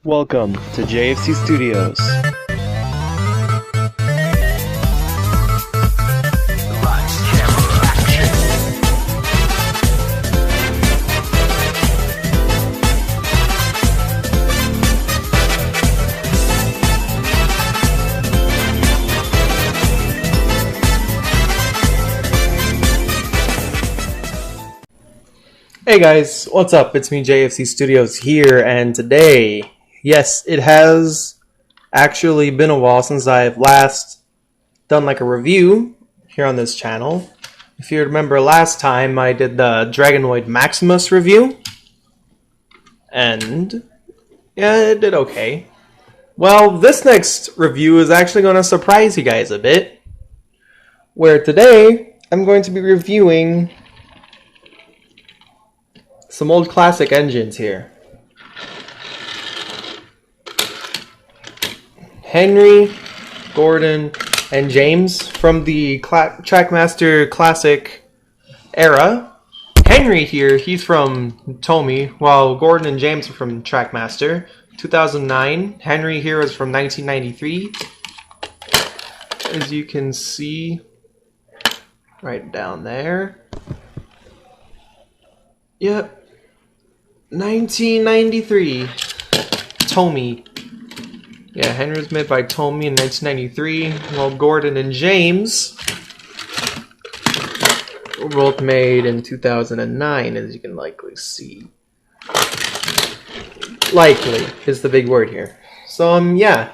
Welcome to JFC Studios. Hey guys, what's up? It's me, JFC Studios here, and today, yes, it has actually been a while since I've last done like a review here on this channel. If you remember last time, I did the Dragonoid Maximus review, and yeah, it did okay. Well, this next review is actually going to surprise you guys a bit, where today I'm going to be reviewing some old classic engines here. Henry, Gordon, and James from the Trackmaster Classic era. Henry here, he's from Tomy, while Gordon and James are from Trackmaster. 2009. Henry here is from 1993. As you can see, right down there. Yep. 1993. Tomy. Yeah, Henry was made by Tomy in 1993, while Gordon and James were both made in 2009, as you can likely see. Likely is the big word here. So, yeah.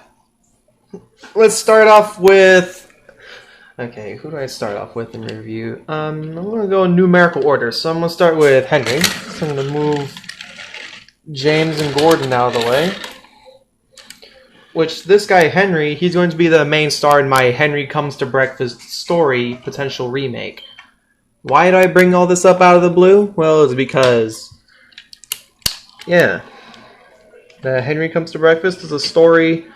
Let's start off with... Okay, who do I start off with in review? I'm going to go in numerical order. So I'm going to start with Henry. So I'm going to move James and Gordon out of the way. Which, this guy, Henry, he's going to be the main star in my Henry Comes to Breakfast story potential remake. Why did I bring all this up out of the blue? Well, it's because, yeah, the Henry Comes to Breakfast is a story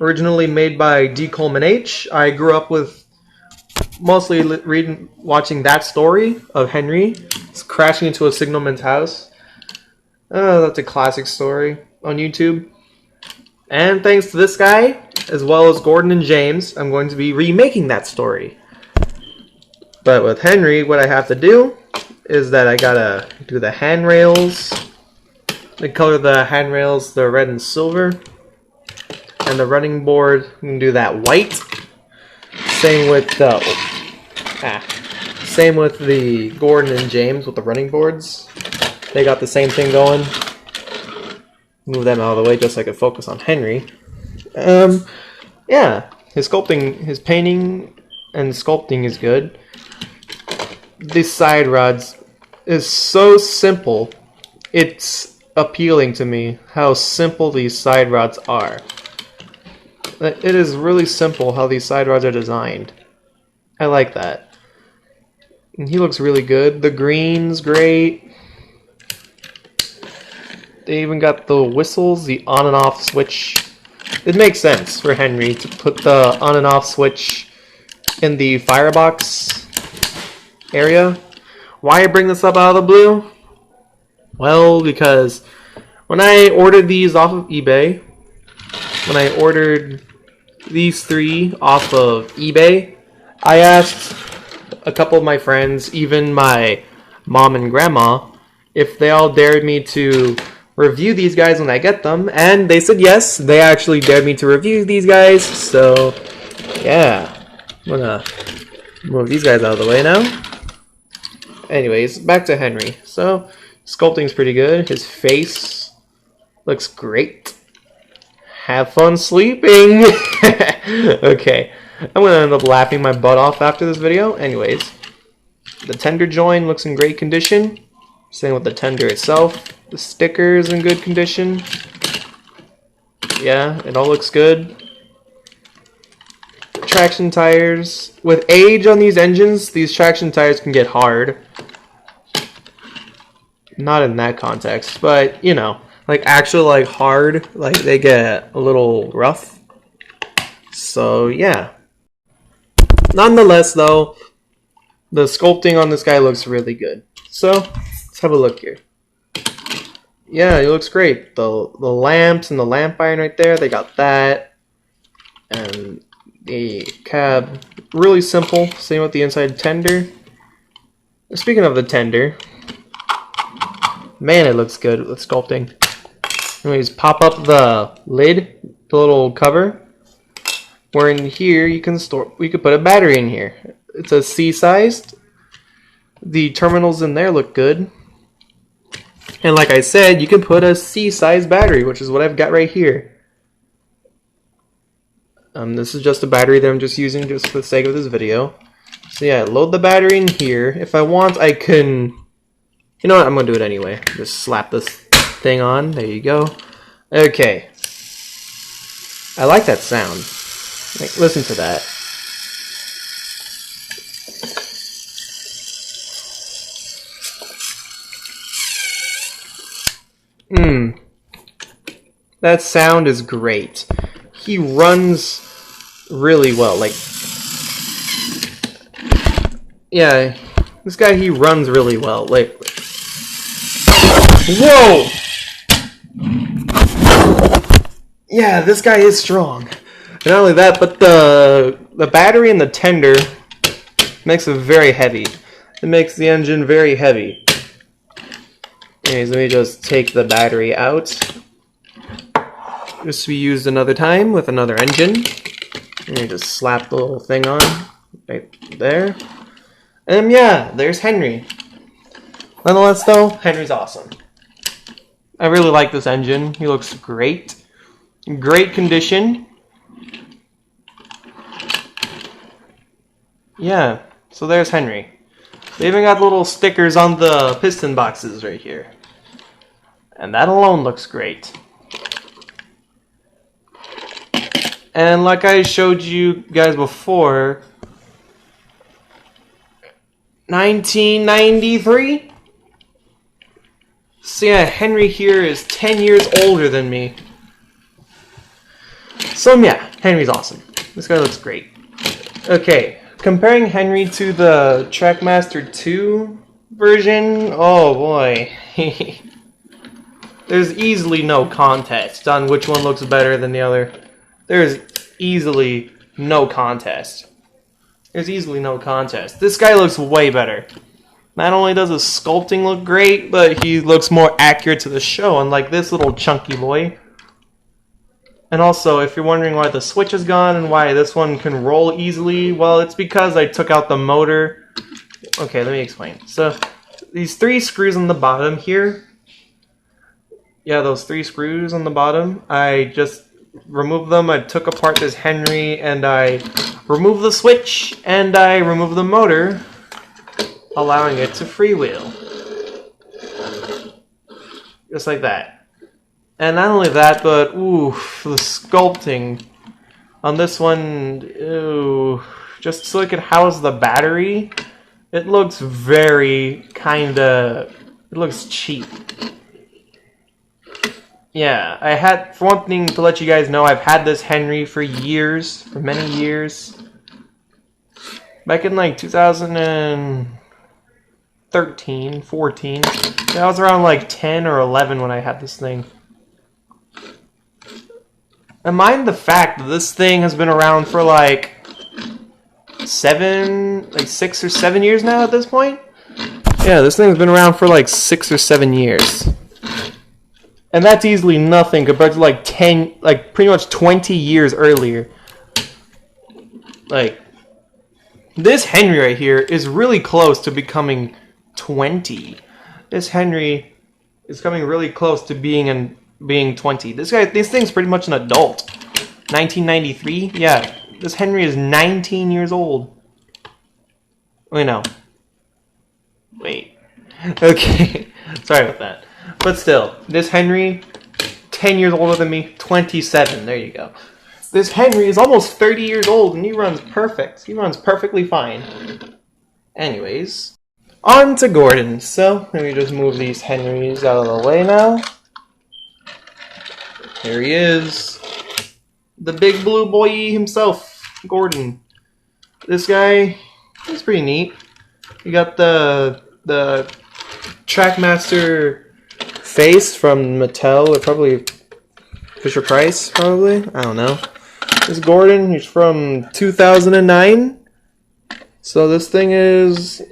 originally made by D. Coleman H. I grew up with mostly watching that story of Henry crashing into a signalman's house. That's a classic story on YouTube. And thanks to this guy, as well as Gordon and James, I'm going to be remaking that story. But with Henry, what I have to do is that I gotta do the handrails. The color of the handrails, the red and silver. And the running board, I'm gonna do that white. Same with the Gordon and James with the running boards. They got the same thing going. Move them out of the way just so I could focus on Henry. Yeah, his painting and sculpting is good. These side rods is so simple. It's appealing to me how simple these side rods are. It is really simple how these side rods are designed. I like that. And he looks really good. The green's great. They even got the whistles, the on and off switch. It makes sense for Henry to put the on and off switch in the firebox area. Why I bring this up out of the blue? Well, because when I ordered these off of eBay, when I ordered these three off of eBay, I asked a couple of my friends, even my mom and grandma, if they all dared me to review these guys when I get them, and they said yes. They actually dared me to review these guys, so yeah, I'm gonna move these guys out of the way now. Anyways, back to Henry. So sculpting's pretty good. His face looks great. Have fun sleeping. Okay, I'm gonna end up laughing my butt off after this video. Anyways, the tender joint looks in great condition. Same with the tender itself. The sticker's in good condition. Yeah, it all looks good. Traction tires. With age on these engines, these traction tires can get hard. Not in that context, but you know, like actually like hard, like they get a little rough. So yeah. Nonetheless though, the sculpting on this guy looks really good. So let's have a look here. yeah, it looks great. The lamps and the lamp iron right there, they got that. And the cab, really simple. Same with the inside tender. Speaking of the tender, man, it looks good with sculpting. Anyways, pop up the lid, the little cover. Where in here you can store, we could put a battery in here. It's a C-sized. The terminals in there look good. And like I said, you can put a C-sized battery, which is what I've got right here. This is just a battery that I'm just using just for the sake of this video. So yeah, load the battery in here. If I want, I can... You know what? I'm going to do it anyway. Just slap this thing on. There you go. Okay. I like that sound. Like, listen to that. That sound is great. He runs really well. Like, yeah, this guy, he runs really well. Like, whoa! Yeah, this guy is strong. And not only that, but the battery and the tender makes it very heavy. It makes the engine very heavy. Anyways, let me just take the battery out. This will be used another time with another engine. Let me just slap the little thing on right there. And yeah, there's Henry. Nonetheless though, Henry's awesome. I really like this engine. He looks great. Great condition. Yeah, so there's Henry. They even got little stickers on the piston boxes right here. And that alone looks great. And like I showed you guys before, 1993? So yeah, Henry here is 10 years older than me. So yeah, Henry's awesome. This guy looks great. Okay, comparing Henry to the Trackmaster 2 version, oh boy. There's easily no contest on which one looks better than the other. There's easily no contest. There's easily no contest. This guy looks way better. Not only does his sculpting look great, but he looks more accurate to the show, unlike this little chunky boy. And also, if you're wondering why the switch is gone and why this one can roll easily, well, it's because I took out the motor. Okay, let me explain. So, these 3 screws on the bottom here, yeah, those 3 screws on the bottom, I just removed them. I took apart this Henry and I removed the switch and I removed the motor, allowing it to freewheel. Just like that. And not only that, but oof, the sculpting on this one, ooh, just so it could house the battery, it looks very it looks cheap. Yeah, I had, for one thing, to let you guys know, I've had this Henry for years, for many years. Back in like 2013, 14. I was around like 10 or 11 when I had this thing. And mind the fact that this thing has been around for like 6 or 7 years now at this point. Yeah, this thing's been around for like 6 or 7 years. And that's easily nothing compared to like pretty much 20 years earlier. Like, this Henry right here is really close to becoming 20. This Henry is coming really close to being 20. This thing's pretty much an adult. 1993? Yeah, this Henry is 19 years old. Wait, no. Wait. Okay, sorry about that. But still, this Henry, 10 years older than me, 27, there you go. This Henry is almost 30 years old and he runs perfect. He runs perfectly fine. Anyways, on to Gordon. So, let me just move these Henrys out of the way now. Here he is. The big blue boy himself, Gordon. This guy, he's pretty neat. You got the Trackmaster face from Mattel, or probably Fisher Price, probably. I don't know. This is Gordon. He's from 2009. So this thing is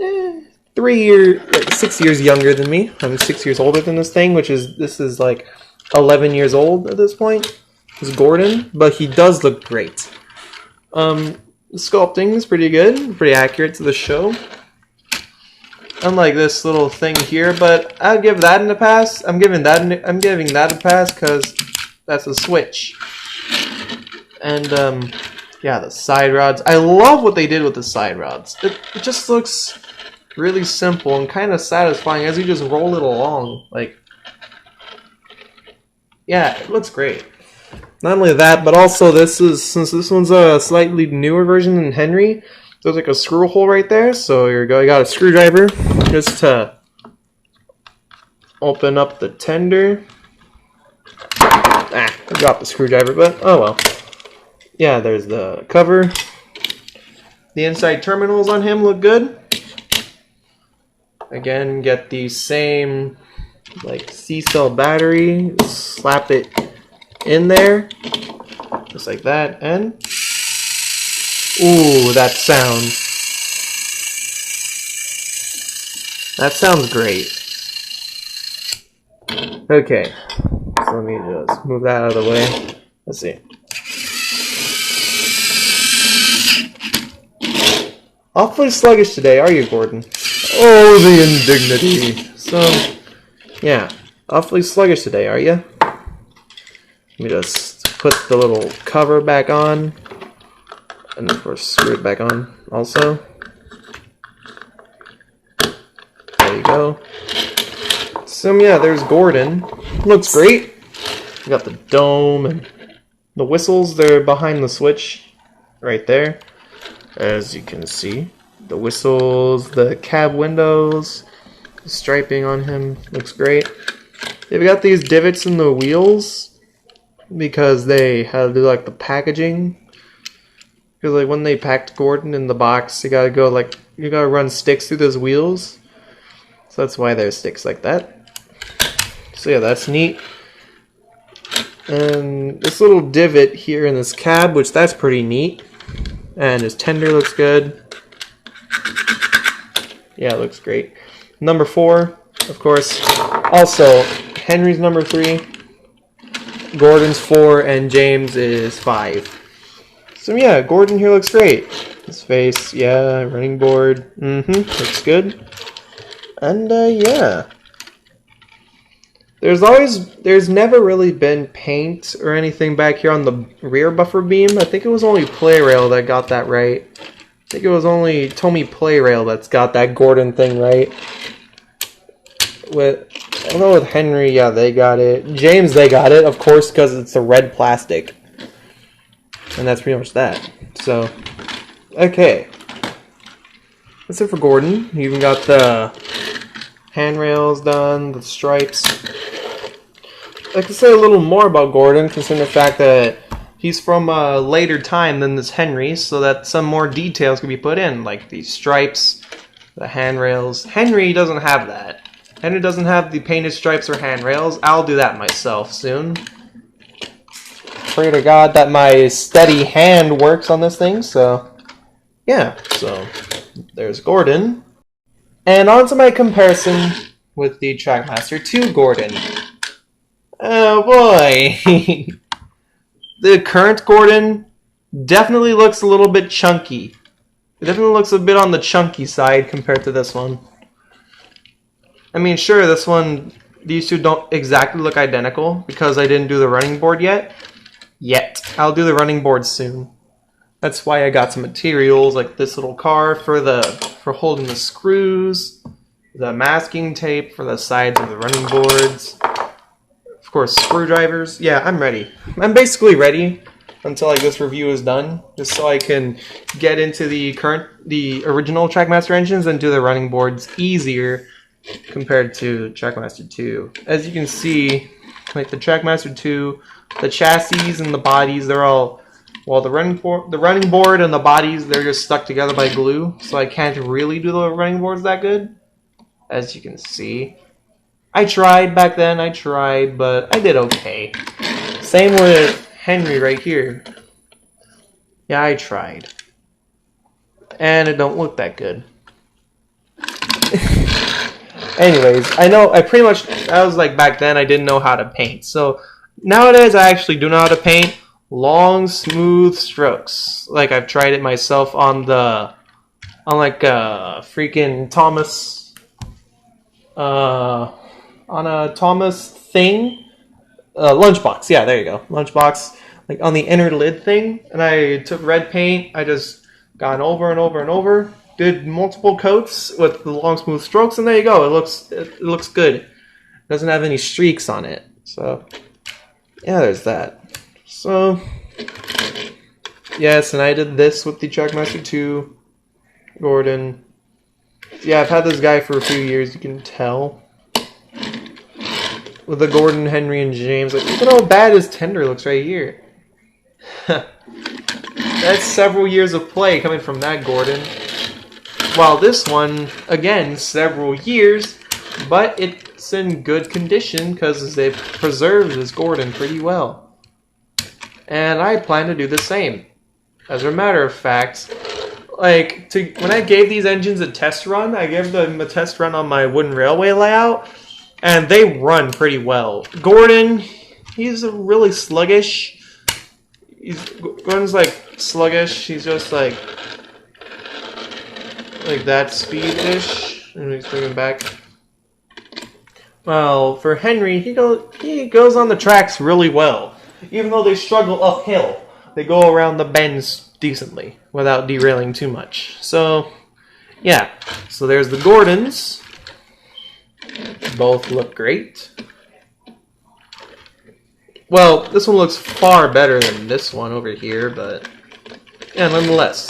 6 years younger than me. I'm 6 years older than this thing, this is like 11 years old at this point. This is Gordon, but he does look great. The sculpting is pretty good, pretty accurate to the show. Unlike this little thing here, but I'll give that a pass. I'm giving that a pass because that's a Switch. And yeah, the side rods. I love what they did with the side rods. It just looks really simple and kind of satisfying as you just roll it along. Like, yeah, it looks great. Not only that, but also since this one's a slightly newer version than Henry, there's like a screw hole right there. So here you go. You got a screwdriver just to open up the tender. I dropped the screwdriver, but oh well. Yeah, there's the cover. The inside terminals on him look good. Again, get the same like C-cell battery. Slap it in there, just like that, and ooh, that sound. That sounds great. Okay, so let me just move that out of the way. Let's see. Awfully sluggish today, are you, Gordon? Oh, the indignity. So, yeah, awfully sluggish today, are you? Let me just put the little cover back on, and of course screw it back on also. There you go. So yeah, there's Gordon. Looks great. We got the dome and the whistles. They're behind the Switch, right there. As you can see, the whistles, the cab windows, the striping on him looks great. They've got these divots in the wheels because they had to do like the packaging. Because like when they packed Gordon in the box, you gotta run sticks through those wheels. So that's why there's sticks like that. So yeah, that's neat. And this little divot here in this cab, which that's pretty neat. And his tender looks good. Yeah, it looks great. Number 4, of course. Also, Henry's number 3. Gordon's 4, and James is 5. So yeah, Gordon here looks great. His face, yeah, running board, looks good. And yeah. There's never really been paint or anything back here on the rear buffer beam. I think it was only Playrail that got that right. I think it was only Tomy Playrail that's got that Gordon thing right. Although with Henry, yeah, they got it. James, they got it, of course, because it's a red plastic. And that's pretty much that. So, okay. That's it for Gordon. You even got the handrails done, the stripes. I can say a little more about Gordon, considering the fact that he's from a later time than this Henry, so that some more details can be put in, like the stripes, the handrails. Henry doesn't have that. Henry doesn't have the painted stripes or handrails. I'll do that myself soon. Pray to God that my steady hand works on this thing, so yeah. So there's Gordon. And on to my comparison with the Trackmaster 2 Gordon. Oh boy. The current Gordon definitely looks a little bit chunky. It definitely looks a bit on the chunky side compared to this one. I mean, sure, these two don't exactly look identical because I didn't do the running board yet. I'll do the running board soon. That's why I got some materials like this little car for holding the screws, the masking tape for the sides of the running boards. Of course, screwdrivers. Yeah, I'm ready. I'm basically ready until like this review is done, just so I can get into the original Trackmaster engines and do the running boards easier compared to Trackmaster 2. As you can see, like the Trackmaster 2, the chassis and the bodies, they're all, well, the running board and the bodies, they're just stuck together by glue, so I can't really do the running boards that good, as you can see. I tried back then, but I did okay. Same with Henry right here. Yeah, I tried. And it don't look that good. Anyways, I was like back then I didn't know how to paint. So nowadays I actually do know how to paint long, smooth strokes. Like I've tried it myself on like a freaking Thomas, on a Thomas thing. Lunchbox, yeah, there you go. Lunchbox, like on the inner lid thing. And I took red paint. I just gone over and over and over. Did multiple coats with the long, smooth strokes, and there you go. It looks good. It doesn't have any streaks on it. So, yeah, there's that. So, yes, and I did this with the Trackmaster 2, Gordon. Yeah, I've had this guy for a few years, you can tell. With the Gordon, Henry, and James. Like, look at how bad his tender looks right here. That's several years of play coming from that Gordon. While this one, again, several years, but it's in good condition because they've preserved this Gordon pretty well. And I plan to do the same. As a matter of fact, like, when I gave these engines a test run, I gave them a test run on my wooden railway layout, and they run pretty well. Gordon, he's really sluggish. Gordon's like sluggish. He's just like that speed-ish. And he's moving back. Well, for Henry, he goes on the tracks really well. Even though they struggle uphill, they go around the bends decently without derailing too much. So, yeah. So there's the Gordons. Both look great. Well, this one looks far better than this one over here, but yeah, nonetheless,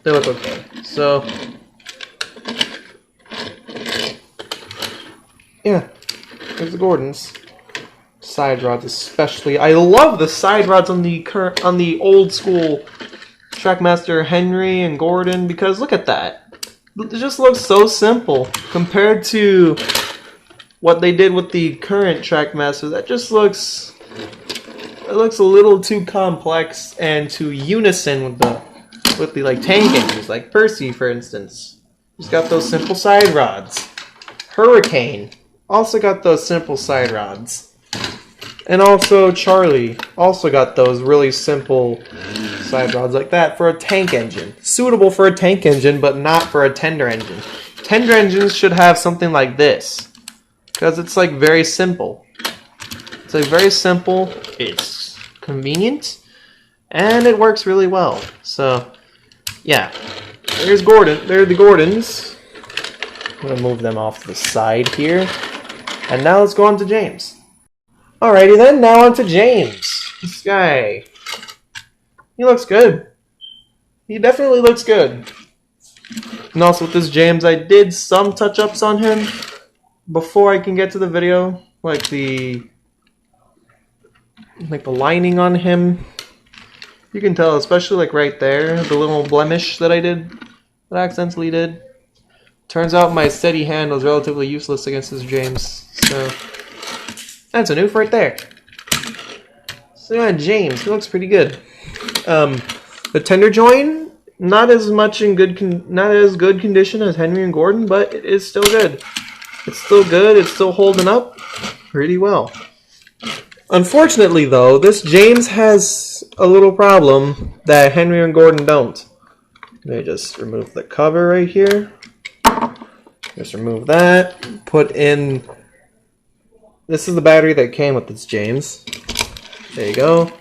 they look okay. So, yeah, there's the Gordons. Side rods especially. I love the side rods on the old school Trackmaster Henry and Gordon because look at that. It just looks so simple compared to what they did with the current Trackmaster. That just looks a little too complex and too unison with the like tank engines, like Percy for instance. He's got those simple side rods. Hurricane also got those simple side rods. And also Charlie also got those really simple side rods like that for a tank engine. Suitable for a tank engine, but not for a tender engine. Tender engines should have something like this. Because it's like very simple. It's like very simple, it's convenient, and it works really well. So, yeah. There's Gordon. There are the Gordons. I'm going to move them off to the side here. And now let's go on to James. Alrighty then, now on to James. This guy. He looks good. He definitely looks good. And also with this James, I did some touch-ups on him before I can get to the video. Like the lining on him. You can tell, especially like right there, the little blemish that I accidentally did. Turns out my steady hand was relatively useless against this James. So that's a noof right there. So yeah, James, he looks pretty good. The tender joint, not as good condition as Henry and Gordon, but it is still good. It's still good. It's still holding up pretty well. Unfortunately, though, this James has a little problem that Henry and Gordon don't. Let me just remove the cover right here. Just remove that. Put in. This is the battery that came with this James. There you go.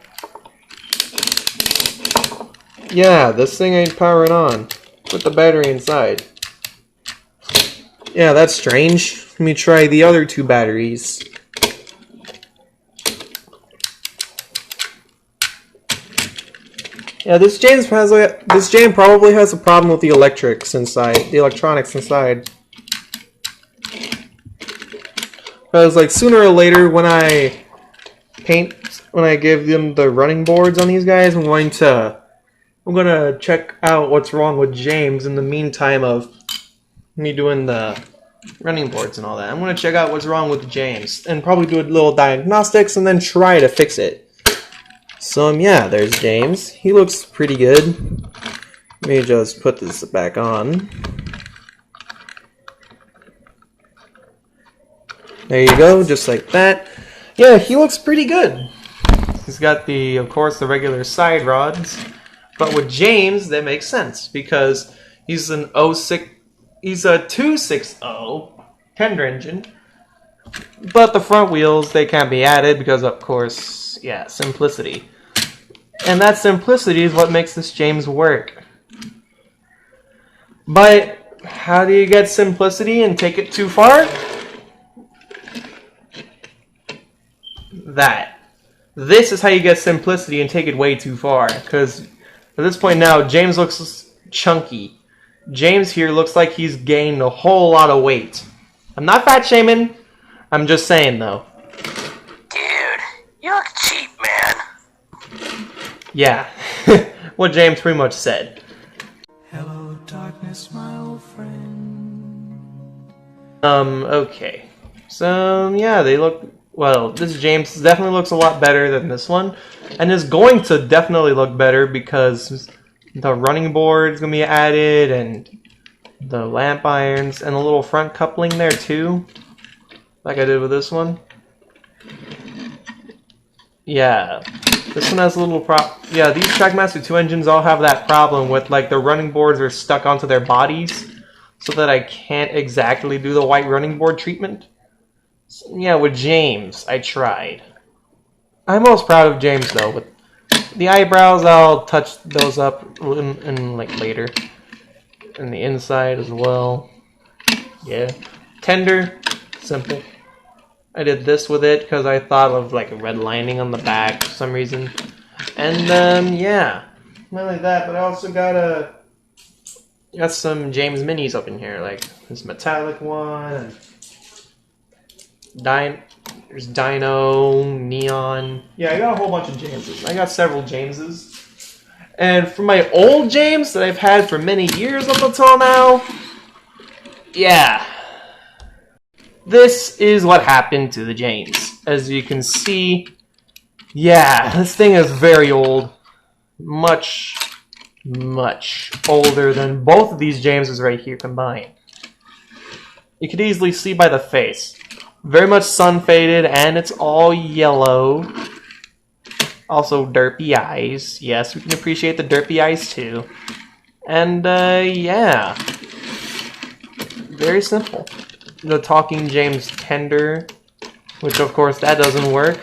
Yeah, this thing ain't powering on. Put the battery inside. Yeah, that's strange. Let me try the other two batteries. Yeah, this James probably has a problem with the electronics inside. Because like sooner or later, when I give them the running boards on these guys, I'm gonna check out what's wrong with James in the meantime of me doing the running boards and all that. I'm going to check out what's wrong with James and probably do a little diagnostics and then try to fix it. So yeah, there's James. He looks pretty good. Let me just put this back on. There you go, just like that. Yeah, he looks pretty good. He's got the, of course, the regular side rods. But with James, that makes sense because he's an 06, he's a 260 tender engine. But the front wheels, they can't be added because, of course, yeah, simplicity. And that simplicity is what makes this James work. But how do you get simplicity and take it too far? This is how you get simplicity and take it way too far. Because at this point now, James looks chunky. James here looks like he's gained a whole lot of weight. I'm not fat shaming. I'm just saying though. Dude, you look cheap, man. Yeah, what James pretty much said. Hello, darkness, my old friend. Okay. So, yeah, they look... Well, this James definitely looks a lot better than this one. And is going to definitely look better because the running board is going to be added and the lamp irons and a little front coupling there too. Like I did with this one. Yeah. This one has a little yeah, these Trackmaster 2 engines all have that problem with like the running boards are stuck onto their bodies so that I can't exactly do the white running board treatment. So, yeah, with James, I tried. I'm most proud of James though. With the eyebrows, I'll touch those up in like later. And the inside as well. Yeah. Tender, simple. I did this with it because I thought of like a red lining on the back for some reason. And yeah, not only that, but I also got some James minis up in here, like this metallic one. And there's Dino, Neon. Yeah, I got a whole bunch of Jameses. I got several Jameses. And for my old James that I've had for many years up until now, yeah. This is what happened to the James. As you can see, yeah, this thing is very old. Much, much older than both of these Jameses right here combined. You could easily see by the face. Very much sun-faded, and it's all yellow. Also, derpy eyes. Yes, we can appreciate the derpy eyes, too. And, yeah. Very simple. The Talking James Tender, which of course that doesn't work.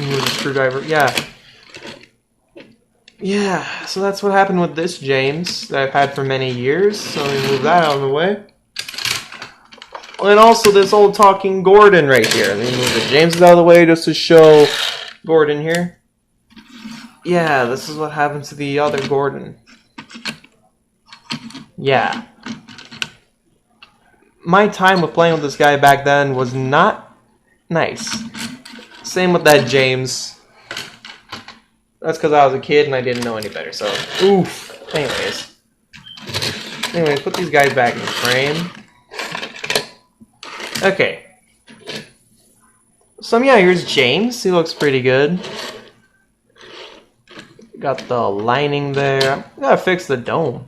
Move the screwdriver, yeah. Yeah, so that's what happened with this James that I've had for many years, so let me move that out of the way. And also this old Talking Gordon right here. Let me move the Jameses out of the way just to show Gordon here. Yeah, this is what happened to the other Gordon. Yeah. My time with playing with this guy back then was not nice. Same with that James. That's because I was a kid and I didn't know any better, so... Oof. Anyways, put these guys back in the frame. Okay. So yeah, here's James. He looks pretty good. Got the lining there. I gotta fix the dome.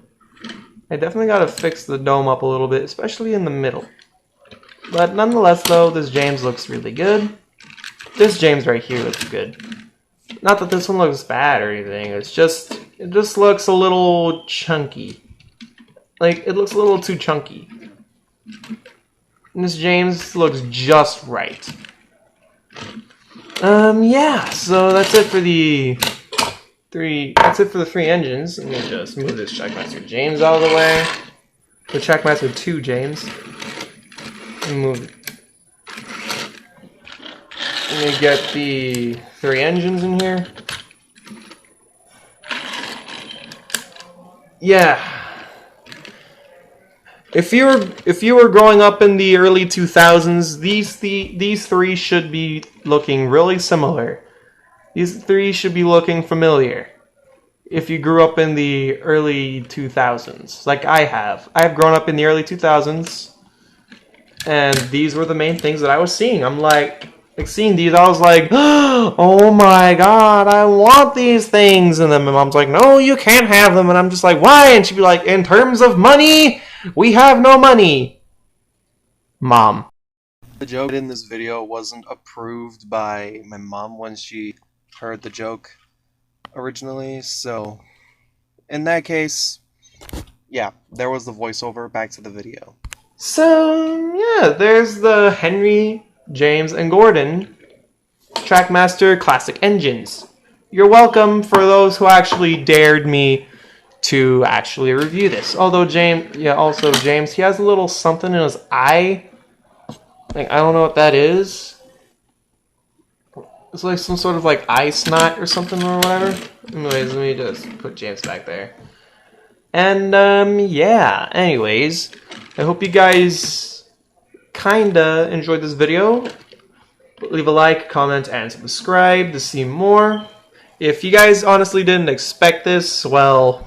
I definitely gotta fix the dome up a little bit, especially in the middle. But nonetheless though, this James looks really good. This James right here looks good. Not that this one looks bad or anything, it just looks a little chunky. Like, it looks a little too chunky. And this James looks just right. Yeah, so that's it for the three engines. Let me just move this Trackmaster James out of the way. The Trackmaster 2 James. Move. Let me get the 3 engines in here. Yeah. If you were growing up in the early 2000s, these 3 should be looking really similar. These 3 should be looking familiar. if you grew up in the early 2000s, like I have. I have grown up in the early 2000s, and these were the main things that I was seeing. I'm like seeing these, I was like, oh my god, I want these things. And then my mom's like, no, you can't have them. And I'm just like, why? And she'd be like, in terms of money, we have no money. Mom. The joke in this video wasn't approved by my mom when she heard the joke originally, so in that case, yeah, there was the voiceover. Back to the video. So, yeah, there's the Henry, James, and Gordon Trackmaster Classic Engines. You're welcome for those who actually dared me to actually review this. Although James, he has a little something in his eye. Like, I don't know what that is. It's like some sort of like eye snot or something or whatever. Anyways, let me just put James back there. And, yeah, anyways, I hope you guys kinda enjoyed this video. Leave a like, comment, and subscribe to see more. If you guys honestly didn't expect this, well,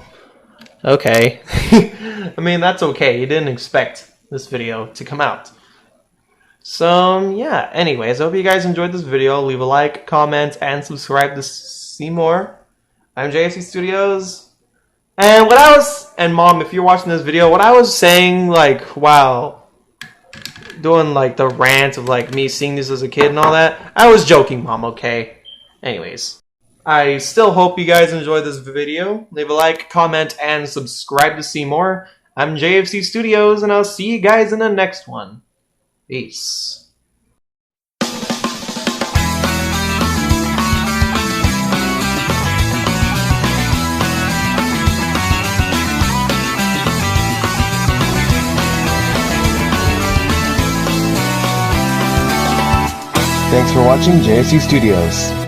okay. I mean, that's okay. You didn't expect this video to come out. So, yeah, anyways, I hope you guys enjoyed this video. Leave a like, comment, and subscribe to see more. I'm JFC Studios. And Mom, if you're watching this video, what I was saying, like, while doing, like, the rant of, like, me seeing this as a kid and all that, I was joking, Mom, okay? Anyways, I still hope you guys enjoyed this video. Leave a like, comment, and subscribe to see more. I'm JFC Studios, and I'll see you guys in the next one. Peace. Thanks for watching JFC Studios.